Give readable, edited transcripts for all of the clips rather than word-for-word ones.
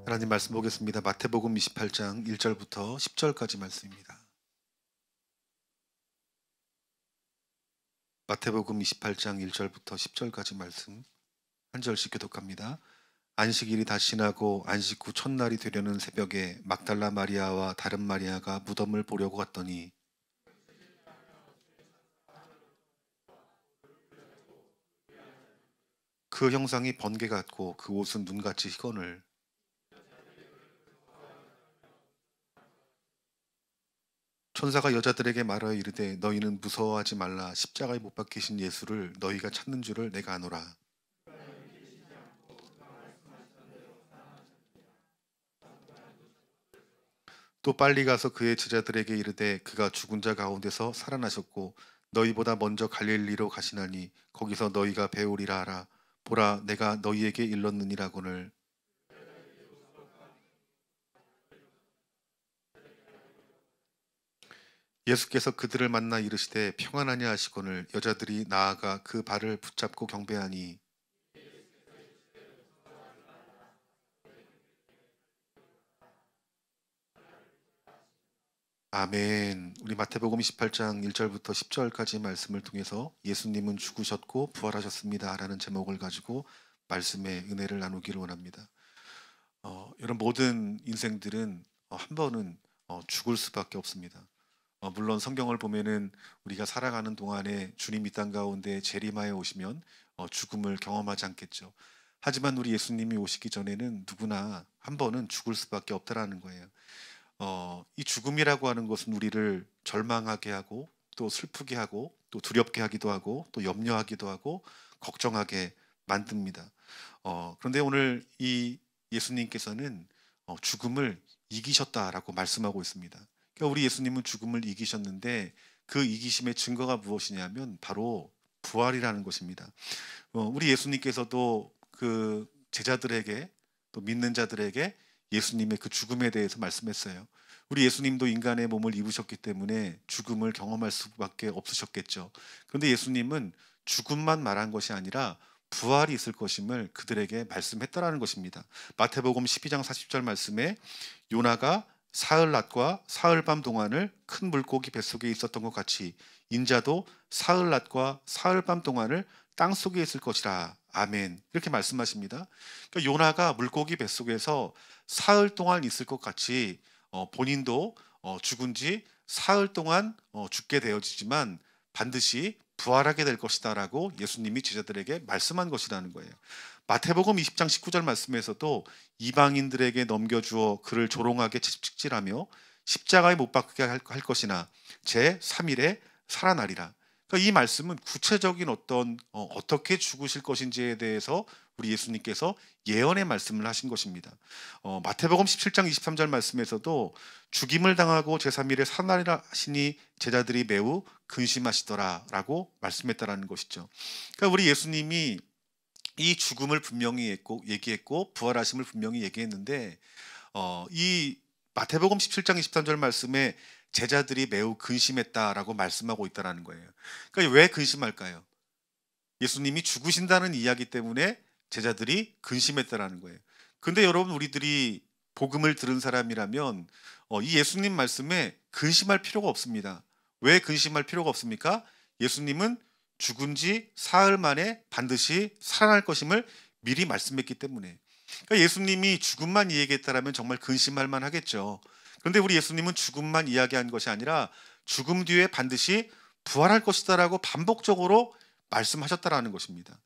하나님 말씀 보겠습니다. 마태복음 28장 1절부터 10절까지 말씀입니다. 마태복음 28장 1절부터 10절까지 말씀 한 절씩 교독합니다. 안식일이 다 지나고 안식 후 첫날이 되려는 새벽에 막달라 마리아와 다른 마리아가 무덤을 보려고 갔더니 그 형상이 번개 같고 그 옷은 눈같이 희건을 천사가 여자들에게 말하여 이르되 너희는 무서워하지 말라. 십자가에 못 박히신 예수를 너희가 찾는 줄을 내가 아노라. 또 빨리 가서 그의 제자들에게 이르되 그가 죽은 자 가운데서 살아나셨고 너희보다 먼저 갈릴리로 가시나니 거기서 너희가 배우리라 하라. 보라, 내가 너희에게 일렀느니라고늘. 예수께서 그들을 만나 이르시되 평안하냐 하시거늘 여자들이 나아가 그 발을 붙잡고 경배하니 아멘. 우리 마태복음 28장 1절부터 10절까지 말씀을 통해서 예수님은 죽으셨고 부활하셨습니다 라는 제목을 가지고 말씀의 은혜를 나누기를 원합니다. 이런 모든 인생들은 한 번은 죽을 수밖에 없습니다. 물론 성경을 보면은 우리가 살아가는 동안에 주님 이 땅 가운데 재림하여 오시면 죽음을 경험하지 않겠죠. 하지만 우리 예수님이 오시기 전에는 누구나 한 번은 죽을 수밖에 없다라는 거예요. 이 죽음이라고 하는 것은 우리를 절망하게 하고 또 슬프게 하고 또 두렵게 하기도 하고 또 염려하기도 하고 걱정하게 만듭니다. 그런데 오늘 이 예수님께서는 죽음을 이기셨다라고 말씀하고 있습니다. 그러니까 우리 예수님은 죽음을 이기셨는데 그 이기심의 증거가 무엇이냐면 바로 부활이라는 것입니다. 우리 예수님께서도 그 제자들에게 또 믿는 자들에게 예수님의 그 죽음에 대해서 말씀했어요. 우리 예수님도 인간의 몸을 입으셨기 때문에 죽음을 경험할 수밖에 없으셨겠죠. 그런데 예수님은 죽음만 말한 것이 아니라 부활이 있을 것임을 그들에게 말씀했다라는 것입니다. 마태복음 12장 40절 말씀에 요나가 사흘낮과 사흘밤 동안을 큰 물고기 뱃속에 있었던 것 같이 인자도 사흘낮과 사흘밤 동안을 땅속에 있을 것이라. 아멘. 이렇게 말씀하십니다. 그러니까 요나가 물고기 뱃속에서 사흘 동안 있을 것 같이 본인도 죽은 지 사흘 동안 죽게 되어지지만 반드시 부활하게 될 것이다라고 예수님이 제자들에게 말씀한 것이라는 거예요. 마태복음 20장 19절 말씀에서도 이방인들에게 넘겨주어 그를 조롱하게 채찍질하며 십자가에 못 박히게 할 것이나 제 3일에 살아나리라. 그러니까 이 말씀은 구체적인 어떻게 죽으실 것인지에 대해서 우리 예수님께서 예언의 말씀을 하신 것입니다. 마태복음 17장 23절 말씀에서도 죽임을 당하고 제3일에 살아나리라 하시니 제자들이 매우 근심하시더라라고 말씀했다라는 것이죠. 그러니까 우리 예수님이 이 죽음을 분명히 얘기했고 부활하심을 분명히 얘기했는데 이 마태복음 17장 23절 말씀에 제자들이 매우 근심했다라고 말씀하고 있다라는 거예요. 그러니까 왜 근심할까요? 예수님이 죽으신다는 이야기 때문에 제자들이 근심했다라는 거예요. 근데 여러분 우리들이 복음을 들은 사람이라면 이 예수님 말씀에 근심할 필요가 없습니다. 왜 근심할 필요가 없습니까? 예수님은 죽은 지 사흘 만에 반드시 살아날 것임을 미리 말씀했기 때문에. 그러니까 예수님이 죽음만 이야기했다라면 정말 근심할 만하겠죠. 그런데 우리 예수님은 죽음만 이야기한 것이 아니라 죽음 뒤에 반드시 부활할 것이다라고 반복적으로 말씀하셨다라는 것입니다.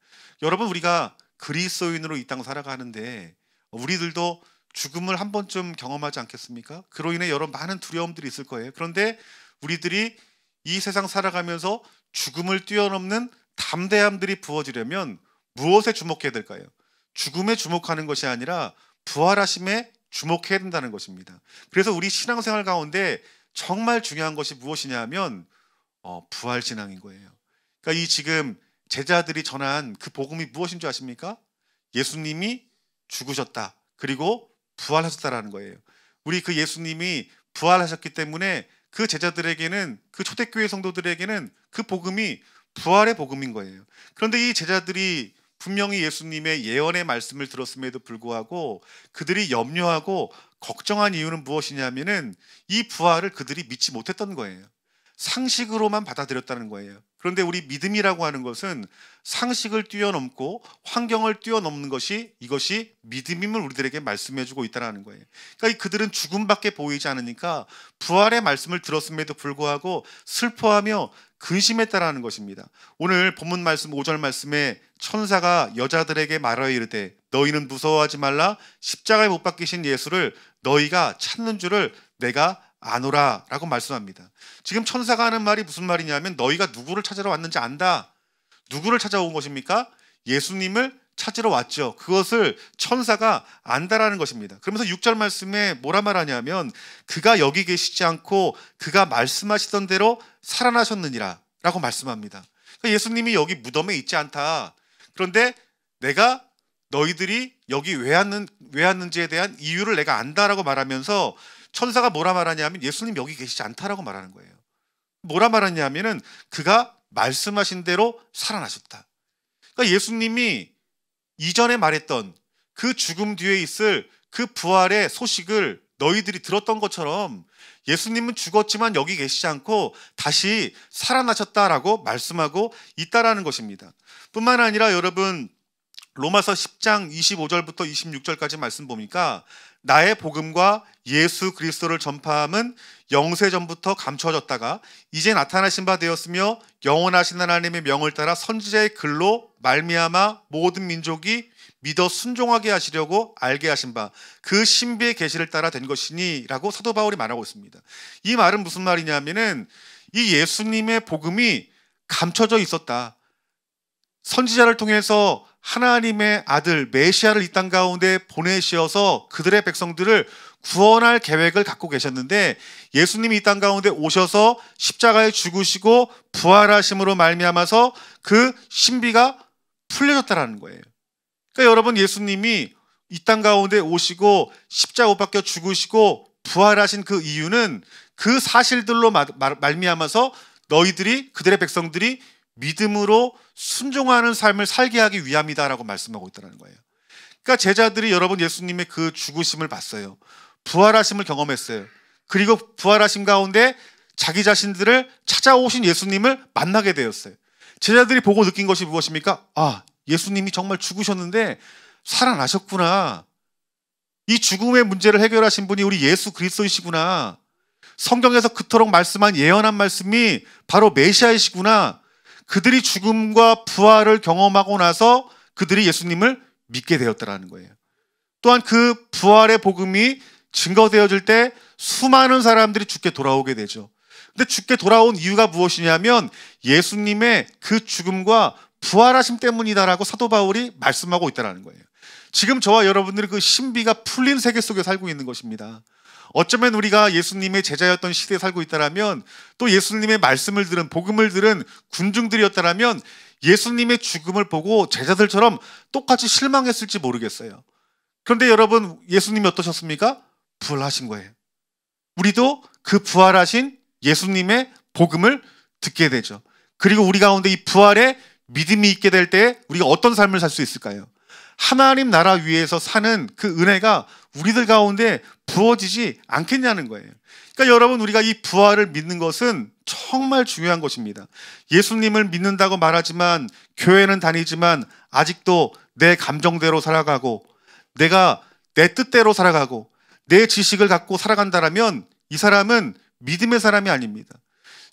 여러분 우리가 그리스도인으로 이 땅 살아가는데 우리들도 죽음을 한 번쯤 경험하지 않겠습니까? 그로 인해 여러 많은 두려움들이 있을 거예요. 그런데 우리들이 이 세상 살아가면서 죽음을 뛰어넘는 담대함들이 부어지려면 무엇에 주목해야 될까요? 죽음에 주목하는 것이 아니라 부활하심에 주목해야 된다는 것입니다. 그래서 우리 신앙생활 가운데 정말 중요한 것이 무엇이냐면 부활신앙인 거예요. 그러니까 이 지금 제자들이 전한 그 복음이 무엇인 줄 아십니까? 예수님이 죽으셨다. 그리고 부활하셨다라는 거예요. 우리 그 예수님이 부활하셨기 때문에 그 제자들에게는 그 초대교회 성도들에게는 그 복음이 부활의 복음인 거예요. 그런데 이 제자들이 분명히 예수님의 예언의 말씀을 들었음에도 불구하고 그들이 염려하고 걱정한 이유는 무엇이냐면은 이 부활을 그들이 믿지 못했던 거예요. 상식으로만 받아들였다는 거예요. 그런데 우리 믿음이라고 하는 것은 상식을 뛰어넘고 환경을 뛰어넘는 이것이 믿음임을 우리들에게 말씀해주고 있다는 거예요. 그러니까 그들은 죽음밖에 보이지 않으니까 부활의 말씀을 들었음에도 불구하고 슬퍼하며 근심했다라는 것입니다. 오늘 본문 말씀 5절 말씀에 천사가 여자들에게 말하여 이르되 너희는 무서워하지 말라. 십자가에 못 박히신 예수를 너희가 찾는 줄을 내가 아노라 라고 말씀합니다. 지금 천사가 하는 말이 무슨 말이냐면 너희가 누구를 찾으러 왔는지 안다. 누구를 찾아온 것입니까? 예수님을 찾으러 왔죠. 그것을 천사가 안다라는 것입니다. 그러면서 6절 말씀에 뭐라 말하냐면 그가 여기 계시지 않고 그가 말씀하시던 대로 살아나셨느니라 라고 말씀합니다. 그러니까 예수님이 여기 무덤에 있지 않다. 그런데 내가 너희들이 여기 왜 왔는지에 대한 이유를 내가 안다라고 말하면서 천사가 뭐라 말하냐면 예수님 여기 계시지 않다라고 말하는 거예요. 뭐라 말하냐면은 그가 말씀하신 대로 살아나셨다. 그러니까 예수님이 이전에 말했던 그 죽음 뒤에 있을 그 부활의 소식을 너희들이 들었던 것처럼 예수님은 죽었지만 여기 계시지 않고 다시 살아나셨다라고 말씀하고 있다라는 것입니다. 뿐만 아니라 여러분 로마서 10장 25절부터 26절까지 말씀 보니까 나의 복음과 예수 그리스도를 전파함은 영세전부터 감추어졌다가 이제 나타나신 바 되었으며 영원하신 하나님의 명을 따라 선지자의 글로 말미암아 모든 민족이 믿어 순종하게 하시려고 알게 하신 바 그 신비의 계시를 따라 된 것이니 라고 사도 바울이 말하고 있습니다. 이 말은 무슨 말이냐면은 이 예수님의 복음이 감춰져 있었다. 선지자를 통해서 하나님의 아들 메시아를 이 땅 가운데 보내시어서 그들의 백성들을 구원할 계획을 갖고 계셨는데 예수님이 이 땅 가운데 오셔서 십자가에 죽으시고 부활하심으로 말미암아서 그 신비가 풀려졌다라는 거예요. 그러니까 여러분 예수님이 이 땅 가운데 오시고 십자가 못 박혀 죽으시고 부활하신 그 이유는 그 사실들로 말미암아서 너희들이 그들의 백성들이 믿음으로 순종하는 삶을 살게 하기 위함이다라고 말씀하고 있다는 거예요. 그러니까 제자들이 여러분 예수님의 그 죽으심을 봤어요. 부활하심을 경험했어요. 그리고 부활하심 가운데 자기 자신들을 찾아오신 예수님을 만나게 되었어요. 제자들이 보고 느낀 것이 무엇입니까? 아, 예수님이 정말 죽으셨는데 살아나셨구나. 이 죽음의 문제를 해결하신 분이 우리 예수 그리스도이시구나. 성경에서 그토록 말씀한 예언한 말씀이 바로 메시아이시구나. 그들이 죽음과 부활을 경험하고 나서 그들이 예수님을 믿게 되었다라는 거예요. 또한 그 부활의 복음이 증거되어질 때 수많은 사람들이 주께 돌아오게 되죠. 근데 주께 돌아온 이유가 무엇이냐면 예수님의 그 죽음과 부활하심 때문이다라고 사도 바울이 말씀하고 있다는 거예요. 지금 저와 여러분들이 그 신비가 풀린 세계 속에 살고 있는 것입니다. 어쩌면 우리가 예수님의 제자였던 시대에 살고 있다라면 또 예수님의 말씀을 들은 복음을 들은 군중들이었다라면 예수님의 죽음을 보고 제자들처럼 똑같이 실망했을지 모르겠어요. 그런데 여러분 예수님이 어떠셨습니까? 부활하신 거예요. 우리도 그 부활하신 예수님의 복음을 듣게 되죠. 그리고 우리 가운데 이 부활의 믿음이 있게 될 때 우리가 어떤 삶을 살 수 있을까요? 하나님 나라 위에서 사는 그 은혜가 우리들 가운데 부어지지 않겠냐는 거예요. 그러니까 여러분 우리가 이 부활을 믿는 것은 정말 중요한 것입니다. 예수님을 믿는다고 말하지만 교회는 다니지만 아직도 내 감정대로 살아가고 내가 내 뜻대로 살아가고 내 지식을 갖고 살아간다라면 이 사람은 믿음의 사람이 아닙니다.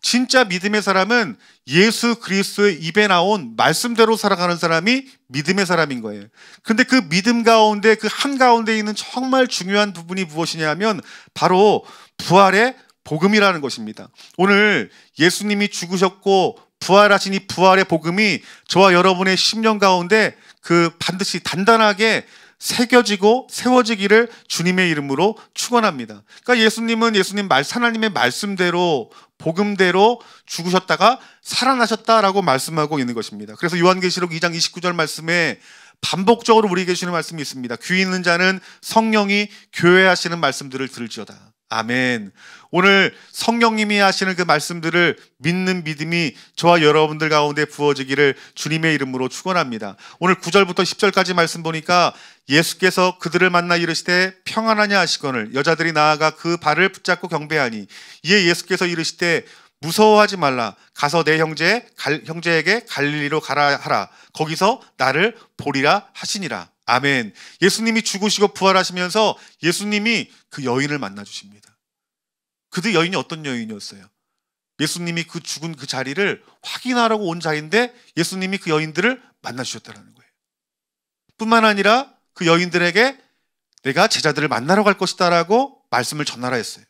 진짜 믿음의 사람은 예수 그리스도의 입에 나온 말씀대로 살아가는 사람이 믿음의 사람인 거예요. 그런데 그 믿음 가운데 그 한가운데 있는 정말 중요한 부분이 무엇이냐면 바로 부활의 복음이라는 것입니다. 오늘 예수님이 죽으셨고 부활하신 이 부활의 복음이 저와 여러분의 심령 가운데 그 반드시 단단하게 새겨지고 세워지기를 주님의 이름으로 축원합니다. 그러니까 예수님은 하나님의 말씀대로 복음대로 죽으셨다가 살아나셨다라고 말씀하고 있는 것입니다. 그래서 요한계시록 2장 29절 말씀에 반복적으로 우리에게 주시는 말씀이 있습니다. 귀 있는 자는 성령이 교회하시는 말씀들을 들을지어다. 아멘. 오늘 성령님이 하시는 그 말씀들을 믿는 믿음이 저와 여러분들 가운데 부어지기를 주님의 이름으로 축원합니다. 오늘 9절부터 10절까지 말씀 보니까 예수께서 그들을 만나 이르시되 평안하냐 하시거늘 여자들이 나아가 그 발을 붙잡고 경배하니 이에 예수께서 이르시되 무서워하지 말라. 가서 내 형제에게 갈릴리로 가라 하라. 거기서 나를 보리라 하시니라. 아멘. 예수님이 죽으시고 부활하시면서 예수님이 그 여인을 만나 주십니다. 그 여인이 어떤 여인이었어요? 예수님이 그 죽은 그 자리를 확인하라고 온 자인데 예수님이 그 여인들을 만나 주셨다는 거예요. 뿐만 아니라 그 여인들에게 내가 제자들을 만나러 갈 것이다 라고 말씀을 전하라 했어요.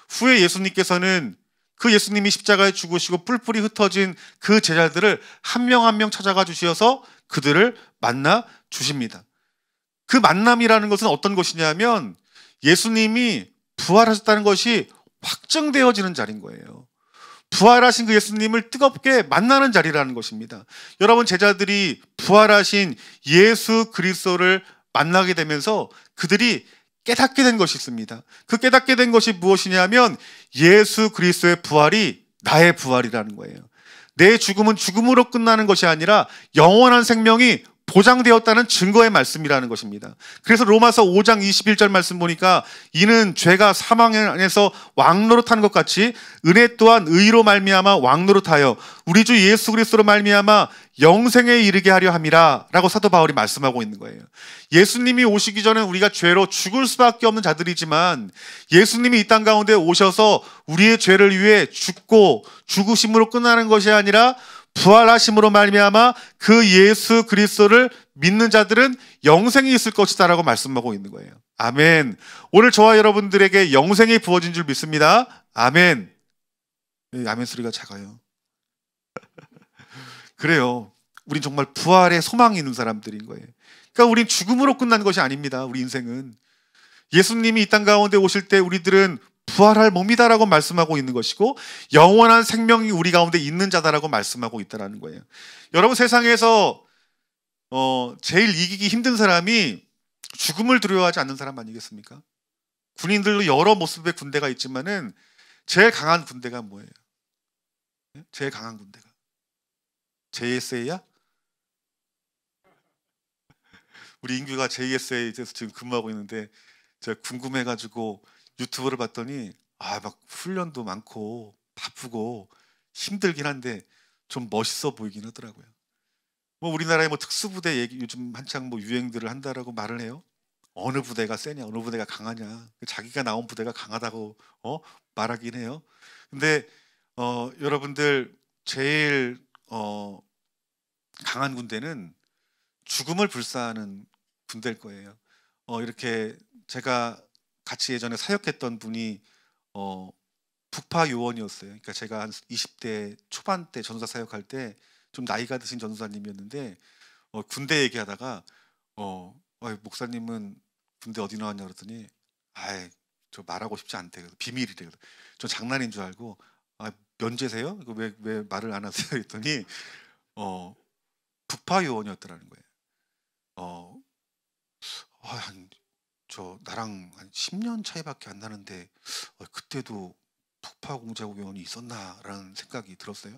후에 예수님께서는 그 예수님이 십자가에 죽으시고 뿔뿔이 흩어진 그 제자들을 한 명 한 명 찾아가 주셔서 그들을 만나 주십니다. 그 만남이라는 것은 어떤 것이냐면 예수님이 부활하셨다는 것이 확정되어지는 자리인 거예요. 부활하신 그 예수님을 뜨겁게 만나는 자리라는 것입니다. 여러분, 제자들이 부활하신 예수 그리스도를 만나게 되면서 그들이 깨닫게 된 것이 있습니다. 그 깨닫게 된 것이 무엇이냐면 예수 그리스도의 부활이 나의 부활이라는 거예요. 내 죽음은 죽음으로 끝나는 것이 아니라 영원한 생명이 보장되었다는 증거의 말씀이라는 것입니다. 그래서 로마서 5장 21절 말씀 보니까 이는 죄가 사망 안에서 왕노릇하는 것 같이 은혜 또한 의로 말미암아 왕노릇하여 우리 주 예수 그리스도로 말미암아 영생에 이르게 하려 함이라 라고 사도 바울이 말씀하고 있는 거예요. 예수님이 오시기 전에 우리가 죄로 죽을 수밖에 없는 자들이지만 예수님이 이 땅 가운데 오셔서 우리의 죄를 위해 죽고 죽으심으로 끝나는 것이 아니라 부활하심으로 말미암아 그 예수 그리스도를 믿는 자들은 영생이 있을 것이다 라고 말씀하고 있는 거예요. 아멘. 오늘 저와 여러분들에게 영생이 부어진 줄 믿습니다. 아멘. 아멘 소리가 작아요. 그래요. 우린 정말 부활의 소망이 있는 사람들인 거예요. 그러니까 우린 죽음으로 끝난 것이 아닙니다. 우리 인생은 예수님이 이 땅 가운데 오실 때 우리들은 부활할 몸이다라고 말씀하고 있는 것이고 영원한 생명이 우리 가운데 있는 자다라고 말씀하고 있다는 거예요. 여러분, 세상에서 제일 이기기 힘든 사람이 죽음을 두려워하지 않는 사람 아니겠습니까? 군인들도 여러 모습의 군대가 있지만은 제일 강한 군대가 뭐예요? 제일 강한 군대가 JSA야? 우리 인규가 JSA에서 지금 근무하고 있는데 제가 궁금해가지고 유튜브를 봤더니 막 훈련도 많고 바쁘고 힘들긴 한데 좀 멋있어 보이긴 하더라고요. 뭐 우리나라의 뭐 특수부대 얘기 요즘 한창 뭐 유행들을 한다라고 말을 해요. 어느 부대가 세냐, 어느 부대가 강하냐, 자기가 나온 부대가 강하다고 말하긴 해요. 근데 여러분들 제일 강한 군대는 죽음을 불사하는 군대일 거예요. 이렇게 제가 같이 예전에 사역했던 분이 북파 요원이었어요. 그러니까 제가 한 20대 초반 때 전도사 사역할 때 좀 나이가 드신 전도사님이었는데 군대 얘기하다가 목사님은 군대 어디 나왔냐 그랬더니 저 말하고 싶지 않대. 비밀이래. 저 장난인 줄 알고 면제세요? 왜 말을 안 하세요? 그랬더니 북파 요원이었더라는 거예요. 나랑 한 10년 차이밖에 안 나는데 그때도 북파 공작국 요원이 있었나라는 생각이 들었어요.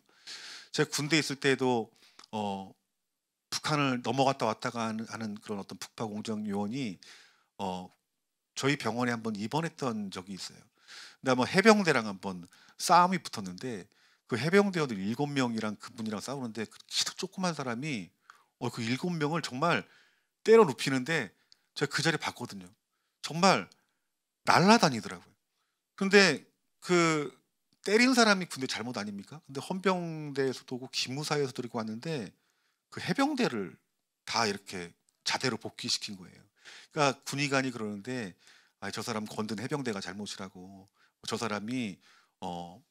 제가 군대 있을 때도 북한을 넘어갔다 왔다가 하는 그런 어떤 북파 공작 요원이 저희 병원에 한번 입원했던 적이 있어요. 근데 아마 해병대랑 한번 싸움이 붙었는데 그 해병대원들 7명이랑 그분이랑 싸우는데 그 키도 조그만 사람이 그 7명을 정말 때려 눕히는데 제가 그 자리에 봤거든요. 정말 날아다니더라고요. 근데 그 때린 사람이 군대 잘못 아닙니까? 근데 헌병대에서도 오고 기무사에서도 이렇게 왔는데 그 해병대를 다 이렇게 자대로 복귀시킨 거예요. 그러니까 군의관이 그러는데 저 사람 건든 해병대가 잘못이라고, 저 사람이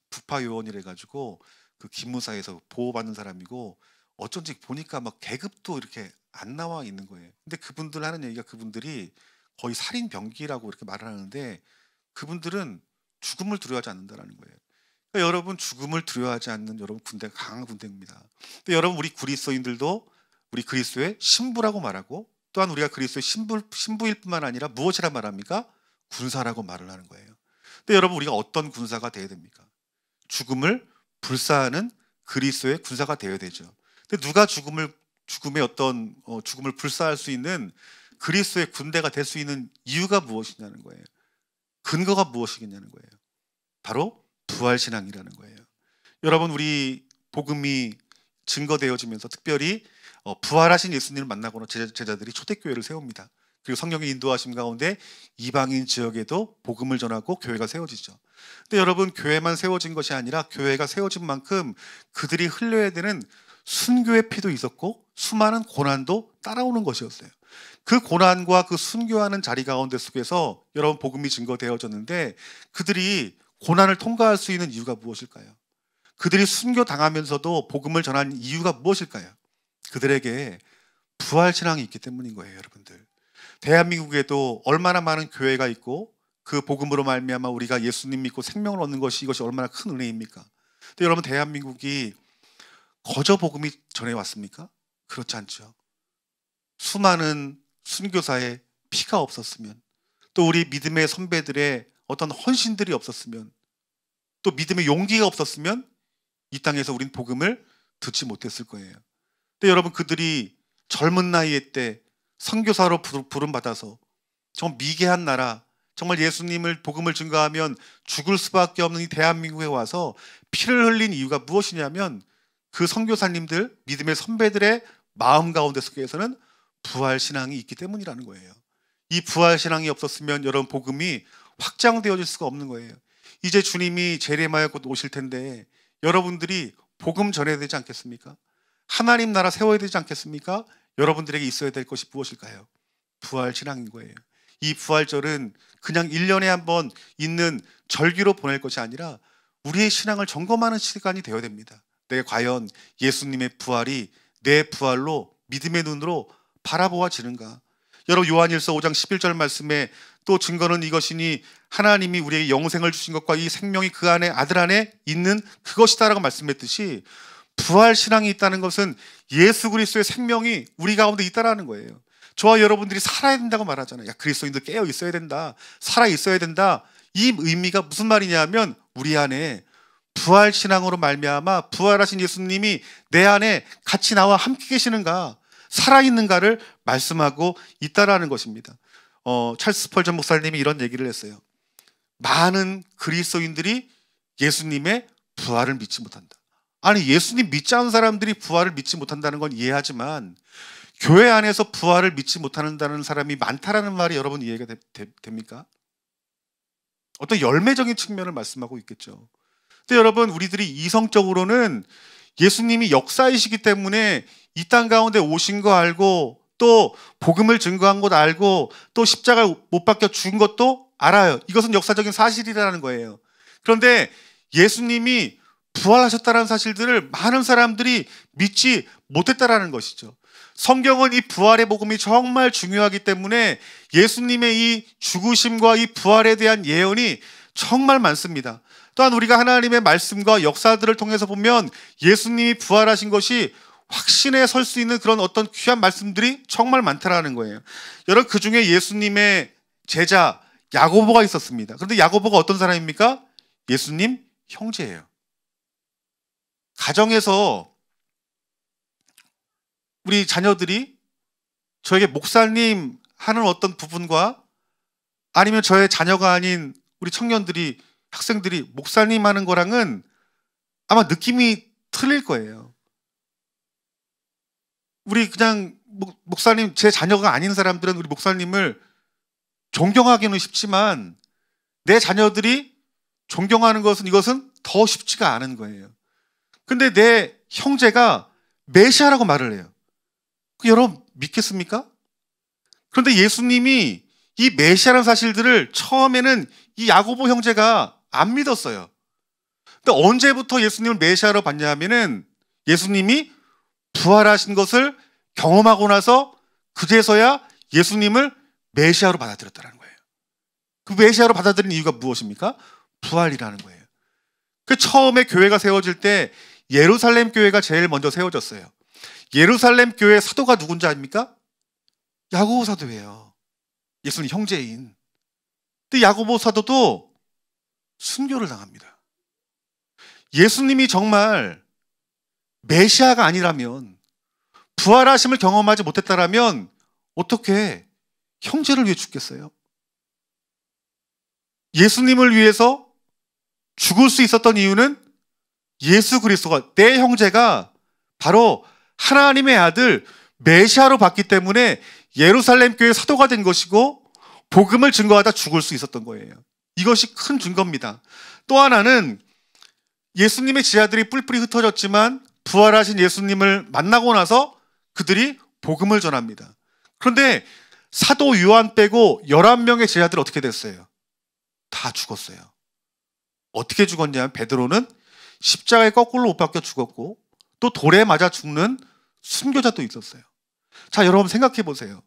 북파 요원이래 가지고 그 기무사에서 보호받는 사람이고 어쩐지 보니까 막 계급도 이렇게 안 나와 있는 거예요. 근데 그분들 하는 얘기가 그분들이 거의 살인 병기라고 이렇게 말을 하는데 그분들은 죽음을 두려워하지 않는다라는 거예요. 그러니까 여러분, 죽음을 두려워하지 않는 여러분 군대가 강한 군대입니다. 근데 여러분, 우리 그리스도인들도 우리 그리스도의 신부라고 말하고 또한 우리가 그리스도의 신부일 뿐만 아니라 무엇이라 말합니까? 군사라고 말을 하는 거예요. 근데 여러분, 우리가 어떤 군사가 되어야 됩니까? 죽음을 불사하는 그리스도의 군사가 되어야 되죠. 근데 누가 죽음의 죽음을 불사할 수 있는 그리스도의 군대가 될 수 있는 이유가 무엇이냐는 거예요. 근거가 무엇이겠냐는 거예요. 바로 부활신앙이라는 거예요. 여러분, 우리 복음이 증거되어지면서 특별히 부활하신 예수님을 만나고는 제자들이 초대교회를 세웁니다. 그리고 성령의 인도하심 가운데 이방인 지역에도 복음을 전하고 교회가 세워지죠. 근데 여러분, 교회만 세워진 것이 아니라 교회가 세워진 만큼 그들이 흘려야 되는 순교의 피도 있었고 수많은 고난도 따라오는 것이었어요. 그 고난과 그 순교하는 자리 가운데 속에서 여러분, 복음이 증거되어졌는데 그들이 고난을 통과할 수 있는 이유가 무엇일까요? 그들이 순교당하면서도 복음을 전한 이유가 무엇일까요? 그들에게 부활신앙이 있기 때문인 거예요. 여러분들, 대한민국에도 얼마나 많은 교회가 있고 그 복음으로 말미암아 우리가 예수님 믿고 생명을 얻는 것이, 이것이 얼마나 큰 은혜입니까? 근데 여러분, 대한민국이 거저 복음이 전해왔습니까? 그렇지 않죠. 수많은 순교사의 피가 없었으면, 또 우리 믿음의 선배들의 어떤 헌신들이 없었으면, 또 믿음의 용기가 없었으면 이 땅에서 우린 복음을 듣지 못했을 거예요. 근데 여러분, 그들이 젊은 나이에 때 선교사로 부름받아서 정말 미개한 나라, 정말 예수님을 복음을 증거하면 죽을 수밖에 없는 이 대한민국에 와서 피를 흘린 이유가 무엇이냐면 그 선교사님들, 믿음의 선배들의 마음 가운데 속에서는 부활신앙이 있기 때문이라는 거예요. 이 부활신앙이 없었으면 여러분, 복음이 확장되어질 수가 없는 거예요. 이제 주님이 재림하여 곧 오실 텐데 여러분들이 복음 전해야 되지 않겠습니까? 하나님 나라 세워야 되지 않겠습니까? 여러분들에게 있어야 될 것이 무엇일까요? 부활신앙인 거예요. 이 부활절은 그냥 1년에 한 번 있는 절기로 보낼 것이 아니라 우리의 신앙을 점검하는 시간이 되어야 됩니다. 내가 과연 예수님의 부활이 내 부활로 믿음의 눈으로 바라보아지는가? 여러분, 요한일서 5장 11절 말씀에 또 증거는 이것이니 하나님이 우리에게 영생을 주신 것과 이 생명이 그 안에, 아들 안에 있는 그것이다라고 말씀했듯이 부활신앙이 있다는 것은 예수 그리스도의 생명이 우리 가운데 있다라는 거예요. 저와 여러분들이 살아야 된다고 말하잖아요. 야, 그리스도인들 깨어 있어야 된다, 살아 있어야 된다. 이 의미가 무슨 말이냐면 우리 안에 부활신앙으로 말미암아 부활하신 예수님이 내 안에 같이 나와 함께 계시는가, 살아있는가를 말씀하고 있다라는 것입니다. 찰스 스펄전 목사님이 이런 얘기를 했어요. 많은 그리스도인들이 예수님의 부활을 믿지 못한다. 아니, 예수님 믿지 않은 사람들이 부활을 믿지 못한다는 건 이해하지만 교회 안에서 부활을 믿지 못한다는 사람이 많다라는 말이 여러분 이해가 됩니까? 어떤 열매적인 측면을 말씀하고 있겠죠. 근데 여러분, 우리들이 이성적으로는 예수님이 역사이시기 때문에 이 땅 가운데 오신 거 알고, 또 복음을 증거한 것 알고, 또 십자가에 못 박혀 죽은 것도 알아요. 이것은 역사적인 사실이라는 거예요. 그런데 예수님이 부활하셨다는 사실들을 많은 사람들이 믿지 못했다라는 것이죠. 성경은 이 부활의 복음이 정말 중요하기 때문에 예수님의 이 죽으심과 이 부활에 대한 예언이 정말 많습니다. 또한 우리가 하나님의 말씀과 역사들을 통해서 보면 예수님이 부활하신 것이 확신에 설 수 있는 그런 어떤 귀한 말씀들이 정말 많다라는 거예요. 여러분, 그 중에 예수님의 제자 야고보가 있었습니다. 그런데 야고보가 어떤 사람입니까? 예수님 형제예요. 가정에서 우리 자녀들이 저에게 목사님 하는 어떤 부분과, 아니면 저의 자녀가 아닌 우리 청년들이, 학생들이 목사님 하는 거랑은 아마 느낌이 틀릴 거예요. 우리 그냥 목사님, 제 자녀가 아닌 사람들은 우리 목사님을 존경하기는 쉽지만 내 자녀들이 존경하는 것은, 이것은 더 쉽지가 않은 거예요. 근데 내 형제가 메시아라고 말을 해요. 여러분 믿겠습니까? 그런데 예수님이 이 메시아라는 사실들을 처음에는 이 야고보 형제가 안 믿었어요. 근데 언제부터 예수님을 메시아로 봤냐 하면은 예수님이 부활하신 것을 경험하고 나서 그제서야 예수님을 메시아로 받아들였다는 거예요. 그 메시아로 받아들인 이유가 무엇입니까? 부활이라는 거예요. 그 처음에 교회가 세워질 때 예루살렘 교회가 제일 먼저 세워졌어요. 예루살렘 교회 사도가 누군지 아닙니까? 야고보 사도예요. 예수님 형제인. 근데 야고보 사도도 순교를 당합니다. 예수님이 정말 메시아가 아니라면, 부활하심을 경험하지 못했다라면 어떻게 형제를 위해 죽겠어요? 예수님을 위해서 죽을 수 있었던 이유는 예수 그리스도가, 내 형제가 바로 하나님의 아들 메시아로 봤기 때문에 예루살렘 교회 사도가 된 것이고 복음을 증거하다 죽을 수 있었던 거예요. 이것이 큰 증거입니다. 또 하나는 예수님의 제자들이 뿔뿔이 흩어졌지만 부활하신 예수님을 만나고 나서 그들이 복음을 전합니다. 그런데 사도 요한 빼고 11명의 제자들 어떻게 됐어요? 다 죽었어요. 어떻게 죽었냐면 베드로는 십자가에 거꾸로 못 박혀 죽었고 또 돌에 맞아 죽는 순교자도 있었어요. 자, 여러분 생각해 보세요.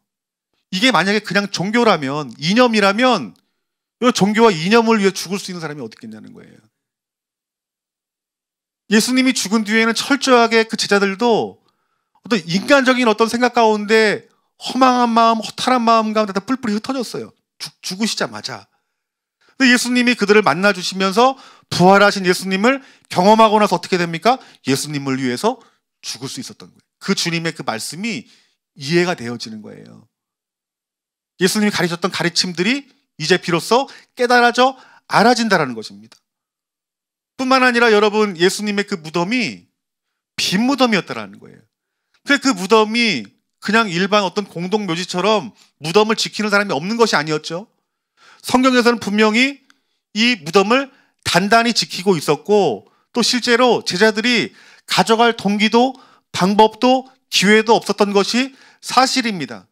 이게 만약에 그냥 종교라면, 이념이라면 이 종교와 이념을 위해 죽을 수 있는 사람이 어디 있겠냐는 거예요. 예수님이 죽은 뒤에는 철저하게 그 제자들도 어떤 인간적인 어떤 생각 가운데 허망한 마음, 허탈한 마음 가운데 다 뿔뿔이 흩어졌어요. 죽으시자마자. 근데 예수님이 그들을 만나주시면서 부활하신 예수님을 경험하고 나서 어떻게 됩니까? 예수님을 위해서 죽을 수 있었던 거예요. 그 주님의 그 말씀이 이해가 되어지는 거예요. 예수님이 가르쳤던 가르침들이 이제 비로소 깨달아져 알아진다라는 것입니다. 뿐만 아니라 여러분, 예수님의 그 무덤이 빈 무덤이었다라는 거예요. 그 무덤이 그냥 일반 어떤 공동묘지처럼 무덤을 지키는 사람이 없는 것이 아니었죠. 성경에서는 분명히 이 무덤을 단단히 지키고 있었고 또 실제로 제자들이 가져갈 동기도 방법도 기회도 없었던 것이 사실입니다.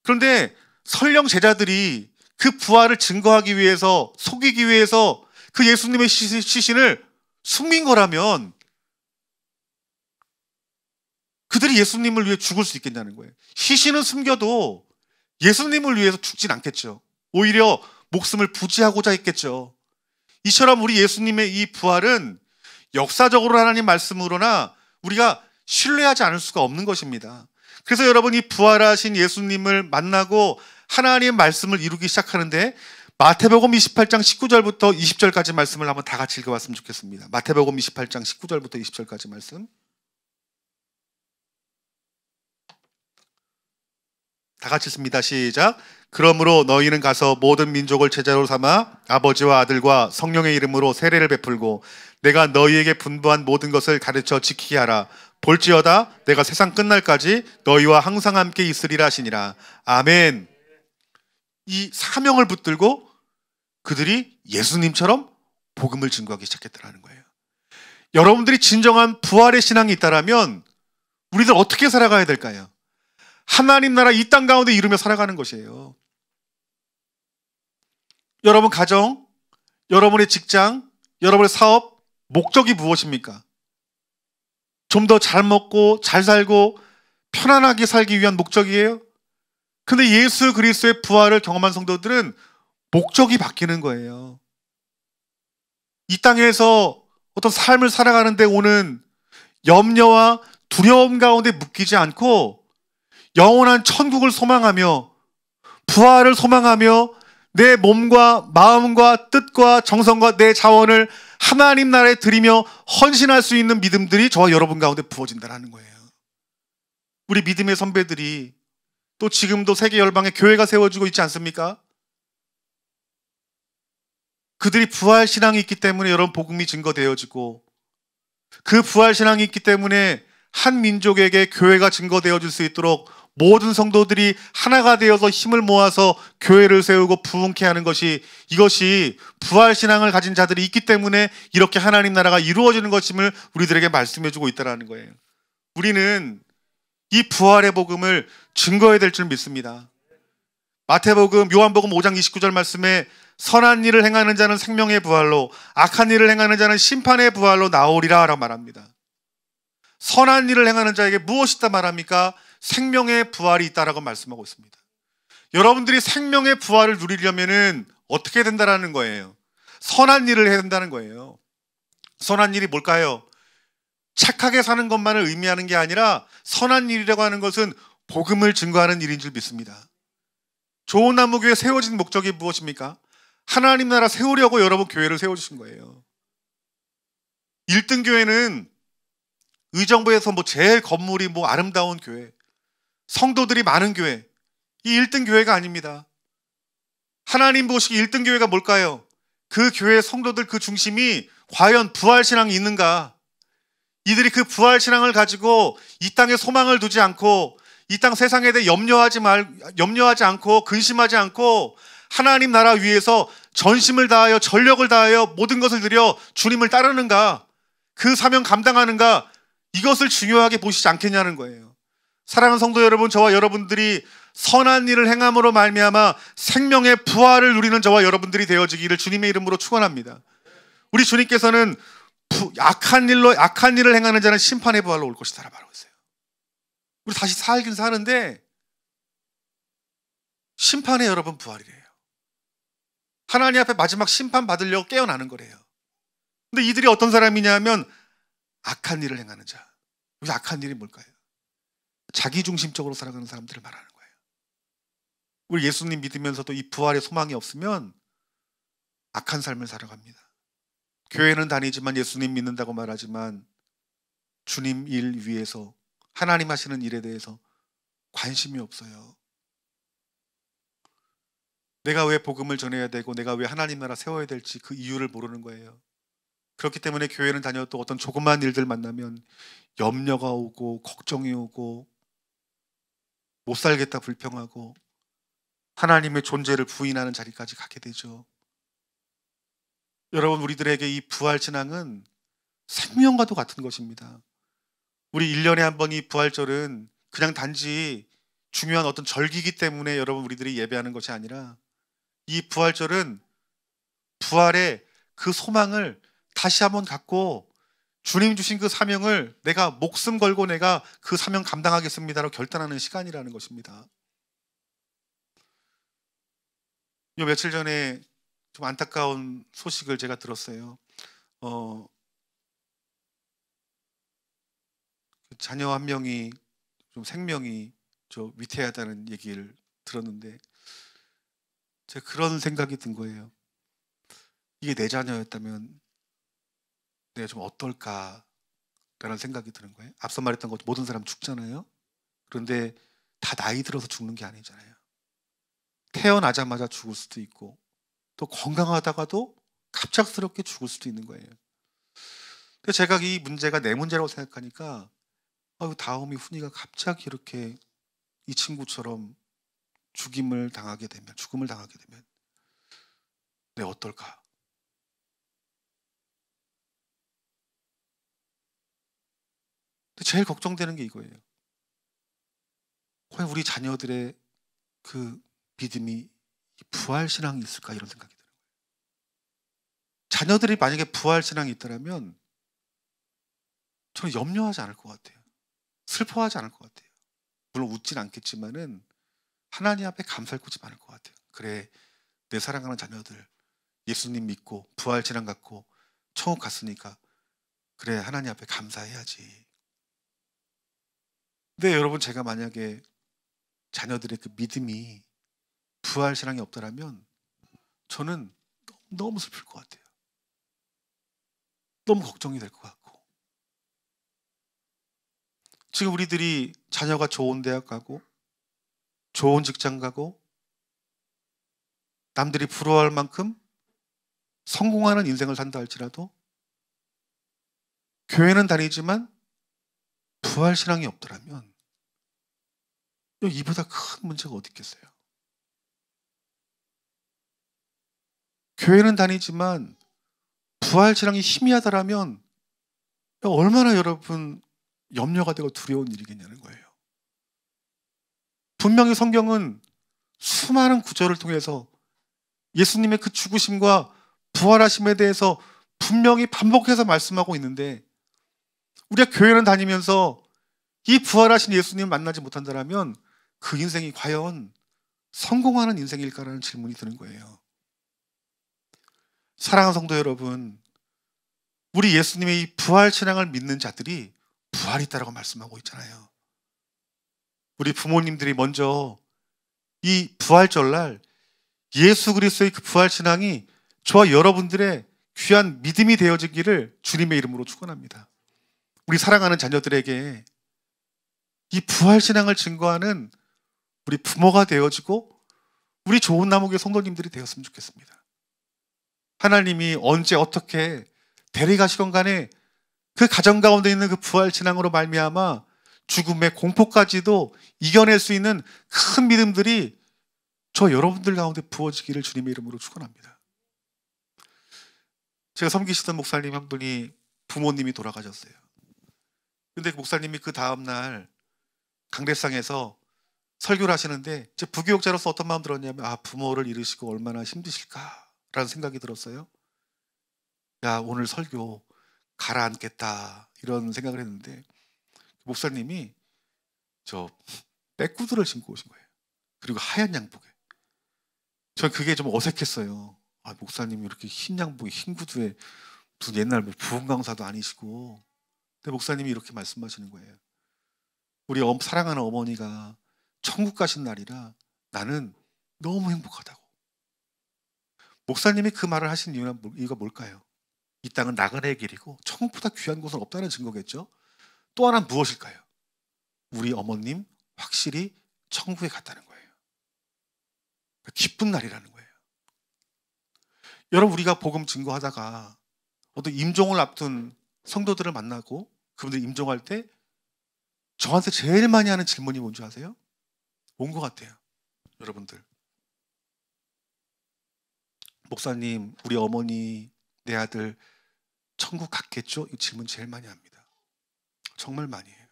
그런데 설령 제자들이 그 부활을 증거하기 위해서, 속이기 위해서 그 예수님의 시신을 숨긴 거라면 그들이 예수님을 위해 죽을 수 있겠냐는 거예요. 시신은 숨겨도 예수님을 위해서 죽진 않겠죠. 오히려 목숨을 부지하고자 했겠죠. 이처럼 우리 예수님의 이 부활은 역사적으로 하나님 말씀으로나 우리가 신뢰하지 않을 수가 없는 것입니다. 그래서 여러분, 이 부활하신 예수님을 만나고 하나님의 말씀을 이루기 시작하는데 마태복음 28장 19절부터 20절까지 말씀을 한번 다 같이 읽어봤으면 좋겠습니다. 마태복음 28장 19절부터 20절까지 말씀. 다 같이 읽습니다. 시작. 그러므로 너희는 가서 모든 민족을 제자로 삼아 아버지와 아들과 성령의 이름으로 세례를 베풀고 내가 너희에게 분부한 모든 것을 가르쳐 지키게 하라. 볼지어다 내가 세상 끝날까지 너희와 항상 함께 있으리라 하시니라. 아멘. 이 사명을 붙들고 그들이 예수님처럼 복음을 증거하기 시작했다는 거예요. 여러분들이 진정한 부활의 신앙이 있다면 우리들 어떻게 살아가야 될까요? 하나님 나라 이 땅 가운데 이루며 살아가는 것이에요. 여러분 가정, 여러분의 직장, 여러분의 사업, 목적이 무엇입니까? 좀 더 잘 먹고 잘 살고 편안하게 살기 위한 목적이에요? 근데 예수 그리스도의 부활을 경험한 성도들은 목적이 바뀌는 거예요. 이 땅에서 어떤 삶을 살아가는데 오는 염려와 두려움 가운데 묶이지 않고 영원한 천국을 소망하며 부활을 소망하며 내 몸과 마음과 뜻과 정성과 내 자원을 하나님 나라에 드리며 헌신할 수 있는 믿음들이 저와 여러분 가운데 부어진다는 거예요. 우리 믿음의 선배들이 또 지금도 세계 열방에 교회가 세워지고 있지 않습니까? 그들이 부활 신앙이 있기 때문에 여러분 복음이 증거되어지고 그 부활 신앙이 있기 때문에 한 민족에게 교회가 증거되어질 수 있도록 모든 성도들이 하나가 되어서 힘을 모아서 교회를 세우고 부흥케 하는 것이, 이것이 부활 신앙을 가진 자들이 있기 때문에 이렇게 하나님 나라가 이루어지는 것임을 우리들에게 말씀해주고 있다는 거예요. 우리는 이 부활의 복음을 증거해야 될 줄 믿습니다. 마태복음, 요한복음 5장 29절 말씀에 선한 일을 행하는 자는 생명의 부활로, 악한 일을 행하는 자는 심판의 부활로 나오리라 라고 말합니다. 선한 일을 행하는 자에게 무엇이 있다 말합니까? 생명의 부활이 있다라고 말씀하고 있습니다. 여러분들이 생명의 부활을 누리려면은 어떻게 된다라는 거예요? 선한 일을 해야 된다는 거예요. 선한 일이 뭘까요? 착하게 사는 것만을 의미하는 게 아니라 선한 일이라고 하는 것은 복음을 증거하는 일인 줄 믿습니다. 좋은 나무교회 세워진 목적이 무엇입니까? 하나님 나라 세우려고 여러분 교회를 세워주신 거예요. 1등 교회는 의정부에서 제일 건물이 아름다운 교회, 성도들이 많은 교회, 이 1등 교회가 아닙니다. 하나님 보시기 1등 교회가 뭘까요? 그 교회 성도들 그 중심이 과연 부활신앙이 있는가? 이들이 그 부활신앙을 가지고 이 땅에 소망을 두지 않고 이 땅 세상에 대해 염려하지 않고 근심하지 않고 하나님 나라 위해서 전심을 다하여 전력을 다하여 모든 것을 들여 주님을 따르는가? 그 사명 감당하는가? 이것을 중요하게 보시지 않겠냐는 거예요. 사랑하는 성도 여러분, 저와 여러분들이 선한 일을 행함으로 말미암아 생명의 부활을 누리는 저와 여러분들이 되어지기를 주님의 이름으로 축원합니다. 우리 주님께서는 악한 일을 행하는 자는 심판의 부활로 올 것이다 라고 말하고 있어요. 우리 다시 살긴 사는데 심판의 여러분 부활이래요. 하나님 앞에 마지막 심판 받으려고 깨어나는 거래요. 근데 이들이 어떤 사람이냐면 악한 일을 행하는 자. 여기서 악한 일이 뭘까요? 자기중심적으로 살아가는 사람들을 말하는 거예요. 우리 예수님 믿으면서도 이 부활의 소망이 없으면 악한 삶을 살아갑니다. 교회는 다니지만 예수님 믿는다고 말하지만 주님 일 위해서 하나님 하시는 일에 대해서 관심이 없어요. 내가 왜 복음을 전해야 되고 내가 왜 하나님 나라 세워야 될지 그 이유를 모르는 거예요. 그렇기 때문에 교회는 다녀도 어떤 조그만 일들 만나면 염려가 오고 걱정이 오고 못 살겠다 불평하고 하나님의 존재를 부인하는 자리까지 가게 되죠. 여러분, 우리들에게 이 부활신앙은 생명과도 같은 것입니다. 우리 1년에 한 번 이 부활절은 그냥 단지 중요한 어떤 절기이기 때문에 여러분 우리들이 예배하는 것이 아니라 이 부활절은 부활의 그 소망을 다시 한번 갖고 주님 주신 그 사명을 내가 목숨 걸고 내가 그 사명 감당하겠습니다라고 결단하는 시간이라는 것입니다. 요 며칠 전에 좀 안타까운 소식을 제가 들었어요. 자녀 한 명이 좀 생명이 좀 위태하다는 얘기를 들었는데 제가 그런 생각이 든 거예요. 이게 내 자녀였다면 내가 좀 어떨까라는 생각이 드는 거예요. 앞서 말했던 것 모든 사람 죽잖아요. 그런데 다 나이 들어서 죽는 게 아니잖아요. 태어나자마자 죽을 수도 있고 또 건강하다가도 갑작스럽게 죽을 수도 있는 거예요. 근데 제가 이 문제가 내 문제라고 생각하니까 다음이 훈이가 갑자기 이렇게 이 친구처럼 죽음을 당하게 되면 내가 어떨까? 근데 제일 걱정되는 게 이거예요. 과연 우리 자녀들의 그 믿음이 부활신앙이 있을까 이런 생각이 들어요. 자녀들이 만약에 부활신앙이 있더라면 저는 염려하지 않을 것 같아요. 슬퍼하지 않을 것 같아요. 물론 웃진 않겠지만은 하나님 앞에 감사할 곳이 많을 것 같아요. 그래, 내 사랑하는 자녀들 예수님 믿고 부활신앙 갖고 천국 갔으니까 그래, 하나님 앞에 감사해야지. 근데 여러분, 제가 만약에 자녀들의 그 믿음이 부활신앙이 없더라면 저는 너무 슬플 것 같아요. 너무 걱정이 될 것 같고. 지금 우리들이 자녀가 좋은 대학 가고 좋은 직장 가고 남들이 부러워할 만큼 성공하는 인생을 산다 할지라도 교회는 다니지만 부활신앙이 없더라면 이보다 큰 문제가 어디 있겠어요? 교회는 다니지만 부활신앙이 희미하다라면 얼마나 여러분 염려가 되고 두려운 일이겠냐는 거예요. 분명히 성경은 수많은 구절을 통해서 예수님의 그 죽으심과 부활하심에 대해서 분명히 반복해서 말씀하고 있는데 우리가 교회는 다니면서 이 부활하신 예수님을 만나지 못한다면 그 인생이 과연 성공하는 인생일까라는 질문이 드는 거예요. 사랑하는 성도 여러분, 우리 예수님의 이 부활신앙을 믿는 자들이 부활이 있다라고 말씀하고 있잖아요. 우리 부모님들이 먼저 이 부활절날 예수 그리스도의 그 부활 신앙이 저와 여러분들의 귀한 믿음이 되어지기를 주님의 이름으로 축원합니다. 우리 사랑하는 자녀들에게 이 부활 신앙을 증거하는 우리 부모가 되어지고 우리 좋은 나무교회 성도님들이 되었으면 좋겠습니다. 하나님이 언제 어떻게 데려가시건 간에 그 가정 가운데 있는 그 부활 신앙으로 말미암아 죽음의 공포까지도 이겨낼 수 있는 큰 믿음들이 저 여러분들 가운데 부어지기를 주님의 이름으로 축원합니다. 제가 섬기시던 목사님 한 분이 부모님이 돌아가셨어요. 근데 그 목사님이 그 다음날 강대상에서 설교를 하시는데 제 부교육자로서 어떤 마음 들었냐면 부모를 잃으시고 얼마나 힘드실까라는 생각이 들었어요. 야, 오늘 설교 가라앉겠다 이런 생각을 했는데 목사님이 저 백구두를 신고 오신 거예요. 그리고 하얀 양복에. 전 그게 좀 어색했어요. 목사님이 이렇게 흰 양복에 흰 구두에 무슨 옛날 부흥 강사도 아니시고. 근데 목사님이 이렇게 말씀하시는 거예요. 우리 사랑하는 어머니가 천국 가신 날이라 나는 너무 행복하다고. 목사님이 그 말을 하신 이유가 뭘까요? 이 땅은 나그네의 길이고 천국보다 귀한 곳은 없다는 증거겠죠. 또 하나는 무엇일까요? 우리 어머님 확실히 천국에 갔다는 거예요. 기쁜 날이라는 거예요. 여러분, 우리가 복음 증거하다가 어떤 임종을 앞둔 성도들을 만나고 그분들 임종할 때 저한테 제일 많이 하는 질문이 뭔지 아세요? 뭔 것 같아요? 여러분들, 목사님, 우리 어머니, 내 아들 천국 갔겠죠? 이 질문 제일 많이 합니다. 정말 많이 해요.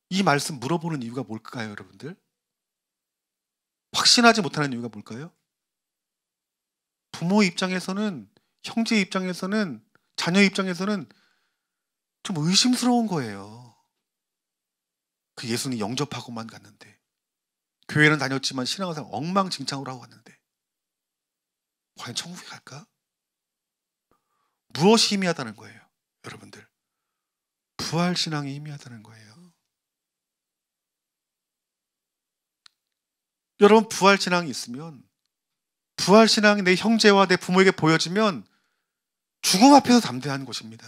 이 말씀 물어보는 이유가 뭘까요, 여러분들? 확신하지 못하는 이유가 뭘까요? 부모 입장에서는, 형제 입장에서는, 자녀 입장에서는 좀 의심스러운 거예요. 그 예수님 영접하고만 갔는데, 교회는 다녔지만 신앙생활 엉망진창으로 하고 갔는데 과연 천국에 갈까? 무엇이 희미하다는 거예요, 여러분들? 부활신앙이 희미하다는 거예요. 여러분, 부활신앙이 있으면, 부활신앙이 내 형제와 내 부모에게 보여지면 죽음 앞에서 담대한 것입니다.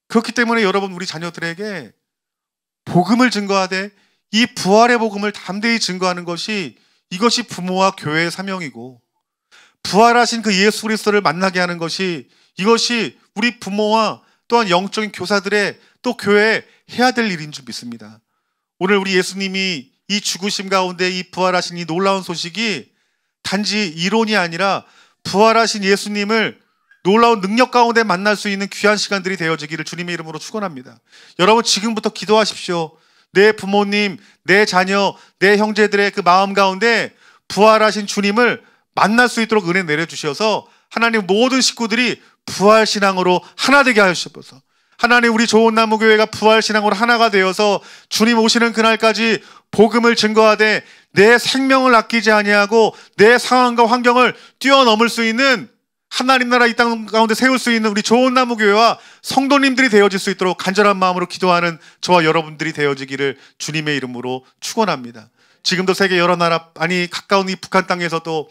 그렇기 때문에 여러분, 우리 자녀들에게 복음을 증거하되 이 부활의 복음을 담대히 증거하는 것이, 이것이 부모와 교회의 사명이고, 부활하신 그 예수 그리스도를 만나게 하는 것이, 이것이 우리 부모와 또한 영적인 교사들의 또 교회에 해야 될 일인 줄 믿습니다. 오늘 우리 예수님이 이 죽으심 가운데 이 부활하신 이 놀라운 소식이 단지 이론이 아니라 부활하신 예수님을 놀라운 능력 가운데 만날 수 있는 귀한 시간들이 되어지기를 주님의 이름으로 축원합니다. 여러분, 지금부터 기도하십시오. 내 부모님, 내 자녀, 내 형제들의 그 마음 가운데 부활하신 주님을 만날 수 있도록 은혜 내려주셔서 하나님 모든 식구들이 부활신앙으로 하나 되게 하시옵소서. 하나님, 우리 좋은 나무 교회가 부활신앙으로 하나가 되어서 주님 오시는 그날까지 복음을 증거하되 내 생명을 아끼지 아니하고 내 상황과 환경을 뛰어넘을 수 있는 하나님 나라 이 땅 가운데 세울 수 있는 우리 좋은 나무 교회와 성도님들이 되어질 수 있도록 간절한 마음으로 기도하는 저와 여러분들이 되어지기를 주님의 이름으로 축원합니다. 지금도 세계 여러 나라, 가까운 이 북한 땅에서도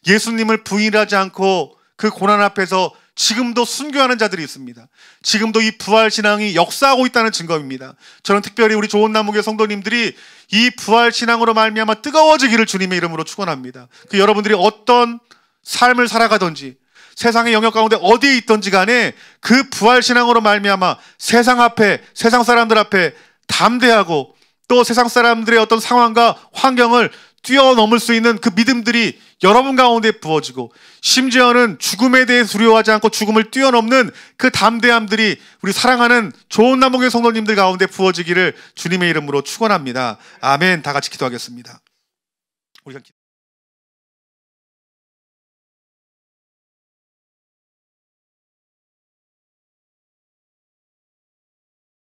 예수님을 부인하지 않고 그 고난 앞에서 지금도 순교하는 자들이 있습니다. 지금도 이 부활신앙이 역사하고 있다는 증거입니다. 저는 특별히 우리 좋은 나무교회 성도님들이 이 부활신앙으로 말미암아 뜨거워지기를 주님의 이름으로 축원합니다. 그 여러분들이 어떤 삶을 살아가든지 세상의 영역 가운데 어디에 있든지 간에 그 부활신앙으로 말미암아 세상 앞에, 세상 사람들 앞에 담대하고 또 세상 사람들의 어떤 상황과 환경을 뛰어넘을 수 있는 그 믿음들이 여러분 가운데 부어지고, 심지어는 죽음에 대해 두려워하지 않고 죽음을 뛰어넘는 그 담대함들이 우리 사랑하는 좋은 나무교회 성도님들 가운데 부어지기를 주님의 이름으로 축원합니다. 아멘. 다 같이 기도하겠습니다. 우리가